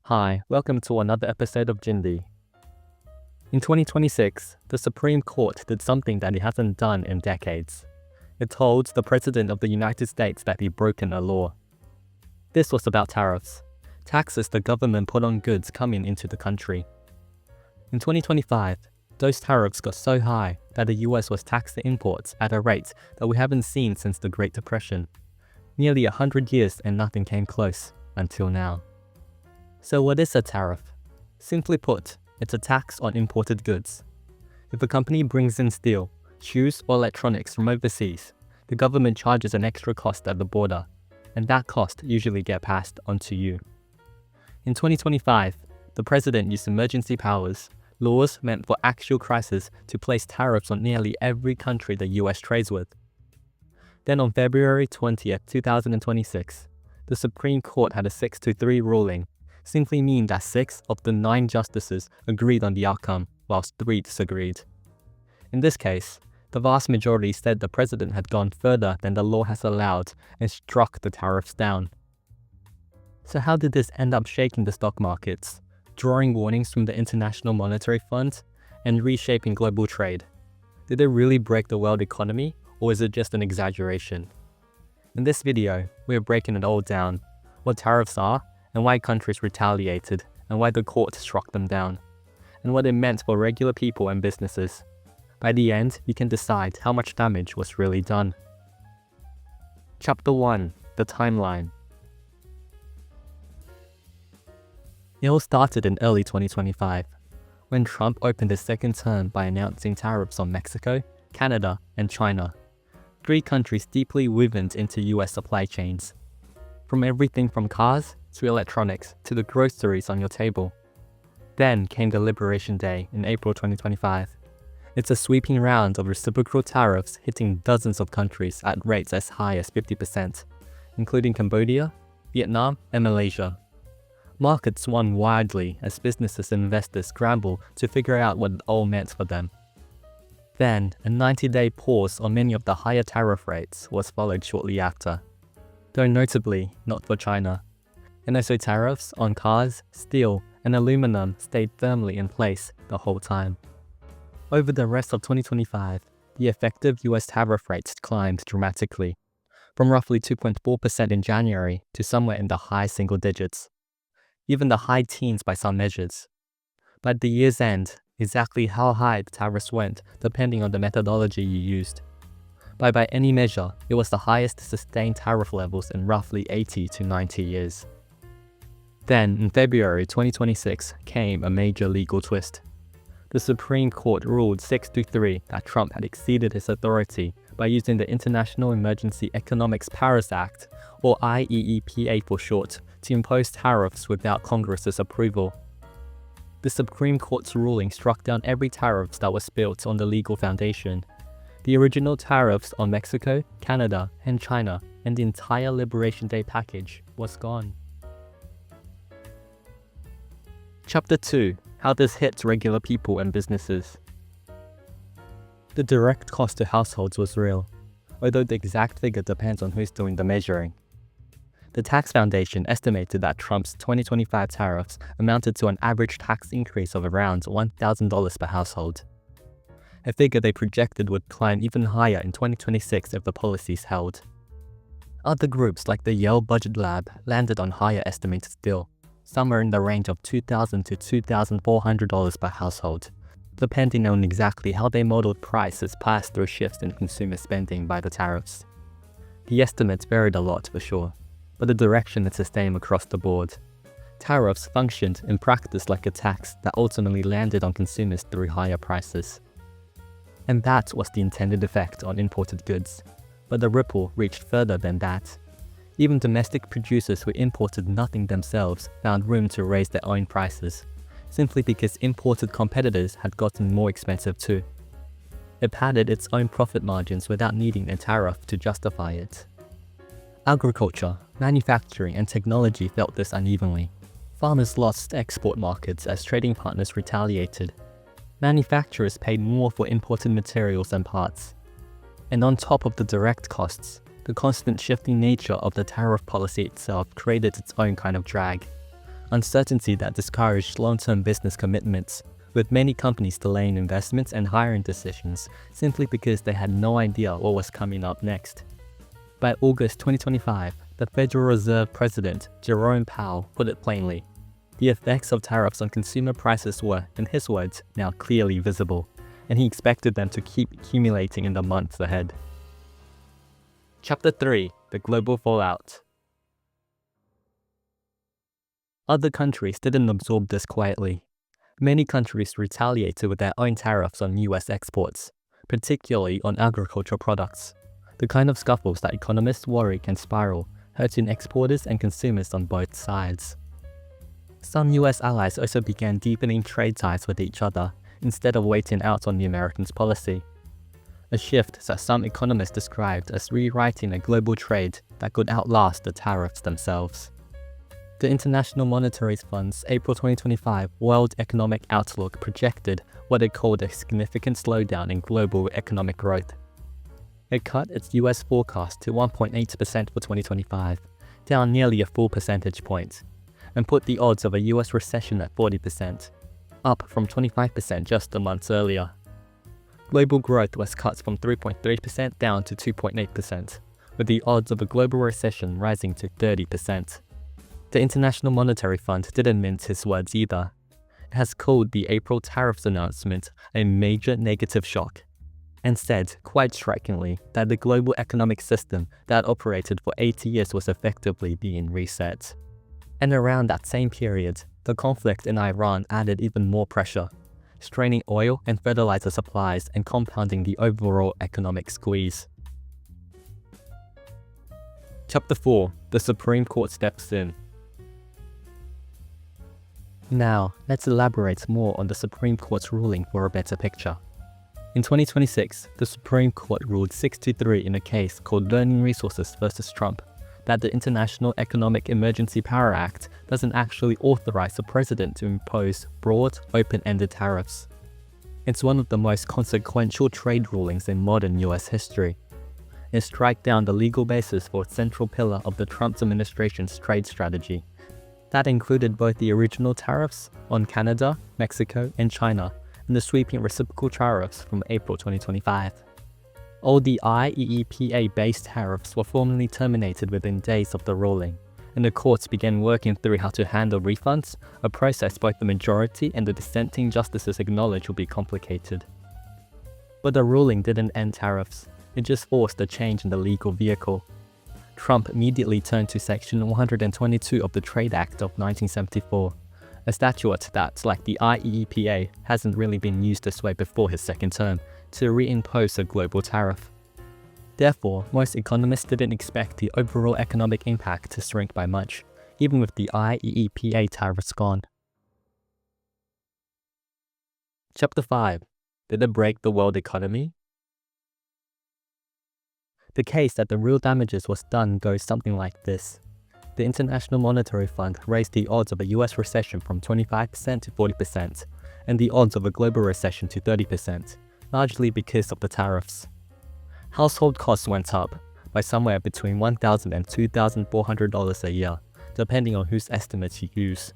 Hi, welcome to another episode of Jindy. In 2026, the Supreme Court did something that it hasn't done in decades. It told the President of the United States that he'd broken a law. This was about tariffs, taxes the government put on goods coming into the country. In 2025, those tariffs got so high that the US was taxed the imports at a rate that we haven't seen since the Great Depression. Nearly 100 years and nothing came close, until now. So what is a tariff? Simply put, it's a tax on imported goods. If a company brings in steel, shoes or electronics from overseas, the government charges an extra cost at the border, and that cost usually gets passed on to you. In 2025, the president used emergency powers, laws meant for actual crisis, to place tariffs on nearly every country the US trades with. Then on February 20th, 2026, the Supreme Court had a 6-3 ruling, simply mean that 6 of the 9 justices agreed on the outcome, whilst 3 disagreed. In this case, the vast majority said the president had gone further than the law has allowed and struck the tariffs down. So how did this end up shaking the stock markets, drawing warnings from the International Monetary Fund, and reshaping global trade? Did it really break the world economy, or is it just an exaggeration? In this video, we are breaking it all down: what tariffs are, and why countries retaliated, and why the court struck them down, and what it meant for regular people and businesses. By the end, you can decide how much damage was really done. Chapter 1. The Timeline. It all started in early 2025, when Trump opened his second term by announcing tariffs on Mexico, Canada, and China, 3 countries deeply woven into US supply chains. From everything from cars to electronics to the groceries on your table. Then came the Liberation Day in April 2025. It's a sweeping round of reciprocal tariffs hitting dozens of countries at rates as high as 50%, including Cambodia, Vietnam, and Malaysia. Markets swung wildly as businesses and investors scrambled to figure out what it all meant for them. Then, a 90-day pause on many of the higher tariff rates was followed shortly after, though notably not for China. And so tariffs on cars, steel, and aluminum stayed firmly in place the whole time. Over the rest of 2025, the effective US tariff rates climbed dramatically, from roughly 2.4% in January to somewhere in the high single digits, even the high teens by some measures. By the year's end, exactly how high the tariffs went depending on the methodology you used. But by any measure, it was the highest sustained tariff levels in roughly 80 to 90 years. Then, in February 2026, came a major legal twist. The Supreme Court ruled 6-3 that Trump had exceeded his authority by using the International Emergency Economic Powers Act, or IEEPA for short, to impose tariffs without Congress's approval. The Supreme Court's ruling struck down every tariff that was built on the legal foundation. The original tariffs on Mexico, Canada, and China, and the entire Liberation Day package was gone. Chapter 2. How this hits regular people and businesses. The direct cost to households was real, although the exact figure depends on who's doing the measuring. The Tax Foundation estimated that Trump's 2025 tariffs amounted to an average tax increase of around $1,000 per household, a figure they projected would climb even higher in 2026 if the policies held. Other groups like the Yale Budget Lab landed on higher estimates still, somewhere in the range of $2,000 to $2,400 per household, depending on exactly how they modeled prices passed through shifts in consumer spending by the tariffs. The estimates varied a lot for sure, but the direction is the same across the board. Tariffs functioned in practice like a tax that ultimately landed on consumers through higher prices. And that was the intended effect on imported goods, but the ripple reached further than that. Even domestic producers who imported nothing themselves found room to raise their own prices, simply because imported competitors had gotten more expensive too. It padded its own profit margins without needing a tariff to justify it. Agriculture, manufacturing, and technology felt this unevenly. Farmers lost export markets as trading partners retaliated. Manufacturers paid more for imported materials and parts. And on top of the direct costs, the constant shifting nature of the tariff policy itself created its own kind of drag. uncertainty that discouraged long-term business commitments, with many companies delaying investments and hiring decisions simply because they had no idea what was coming up next. By August 2025, the Federal Reserve President, Jerome Powell, put it plainly. The effects of tariffs on consumer prices were, in his words, now clearly visible, and he expected them to keep accumulating in the months ahead. Chapter 3: The Global Fallout. Other countries didn't absorb this quietly. Many countries retaliated with their own tariffs on US exports, particularly on agricultural products, the kind of scuffles that economists worry can spiral, hurting exporters and consumers on both sides. Some US allies also began deepening trade ties with each other instead of waiting out on the Americans' policy, a shift that some economists described as rewriting a global trade that could outlast the tariffs themselves. The International Monetary Fund's April 2025 World Economic Outlook projected what it called a significant slowdown in global economic growth. It cut its US forecast to 1.8% for 2025, down nearly a full percentage point, and put the odds of a US recession at 40%, up from 25% just a month earlier. Global growth was cut from 3.3% down to 2.8%, with the odds of a global recession rising to 30%. The International Monetary Fund didn't mince his words either. It has called the April tariffs announcement a major negative shock, and said, quite strikingly, that the global economic system that operated for 80 years was effectively being reset. And around that same period, the conflict in Iran added even more pressure, straining oil and fertilizer supplies and compounding the overall economic squeeze. Chapter 4: The Supreme Court steps in. Now, let's elaborate more on the Supreme Court's ruling for a better picture. In 2026, the Supreme Court ruled 6-3 in a case called Learning Resources vs. Trump that the International Economic Emergency Power Act doesn't actually authorize the president to impose broad, open-ended tariffs. It's one of the most consequential trade rulings in modern US history. It strikes down the legal basis for a central pillar of the Trump administration's trade strategy. That included both the original tariffs on Canada, Mexico, and China, and the sweeping reciprocal tariffs from April 2025. All the IEEPA-based tariffs were formally terminated within days of the ruling, and the courts began working through how to handle refunds, a process both the majority and the dissenting justices acknowledge will be complicated. But the ruling didn't end tariffs, it just forced a change in the legal vehicle. Trump immediately turned to Section 122 of the Trade Act of 1974, a statute that, like the IEEPA, hasn't really been used this way before his second term, to reimpose a global tariff. Therefore, most economists didn't expect the overall economic impact to shrink by much, even with the IEEPA tariffs gone. Chapter 5: Did it break the world economy? The case that the real damages was done goes something like this. The International Monetary Fund raised the odds of a US recession from 25% to 40%, and the odds of a global recession to 30%, largely because of the tariffs. Household costs went up by somewhere between $1,000 and $2,400 a year, depending on whose estimates you use.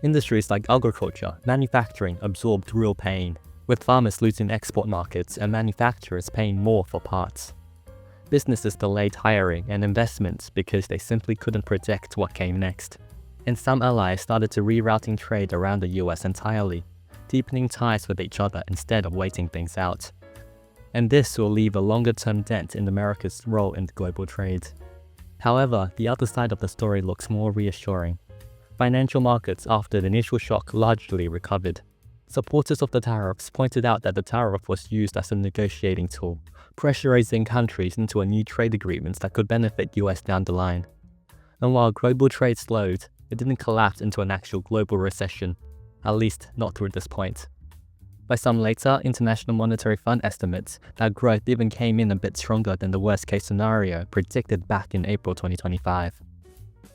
Industries like agriculture, manufacturing absorbed real pain, with farmers losing export markets and manufacturers paying more for parts. Businesses delayed hiring and investments because they simply couldn't predict what came next. And some allies started to rerouting trade around the US entirely, deepening ties with each other instead of waiting things out. And this will leave a longer-term dent in America's role in global trade. However, the other side of the story looks more reassuring. Financial markets after the initial shock largely recovered. Supporters of the tariffs pointed out that the tariff was used as a negotiating tool, pressurizing countries into a new trade agreements that could benefit US down the line. And while global trade slowed, it didn't collapse into an actual global recession, at least not through this point. By some later International Monetary Fund estimates, that growth even came in a bit stronger than the worst-case scenario predicted back in April 2025.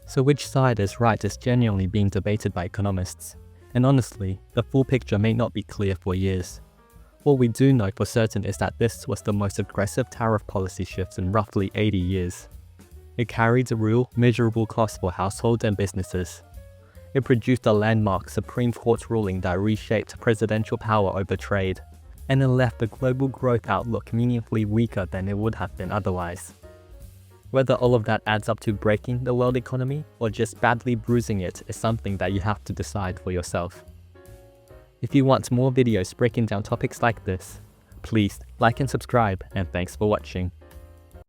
So which side is right is genuinely being debated by economists. And honestly, the full picture may not be clear for years. What we do know for certain is that this was the most aggressive tariff policy shift in roughly 80 years. It carried a real, measurable cost for households and businesses. It produced a landmark Supreme Court ruling that reshaped presidential power over trade, and it left the global growth outlook meaningfully weaker than it would have been otherwise. Whether all of that adds up to breaking the world economy or just badly bruising it is something that you have to decide for yourself. If you want more videos breaking down topics like this, please like and subscribe, and thanks for watching.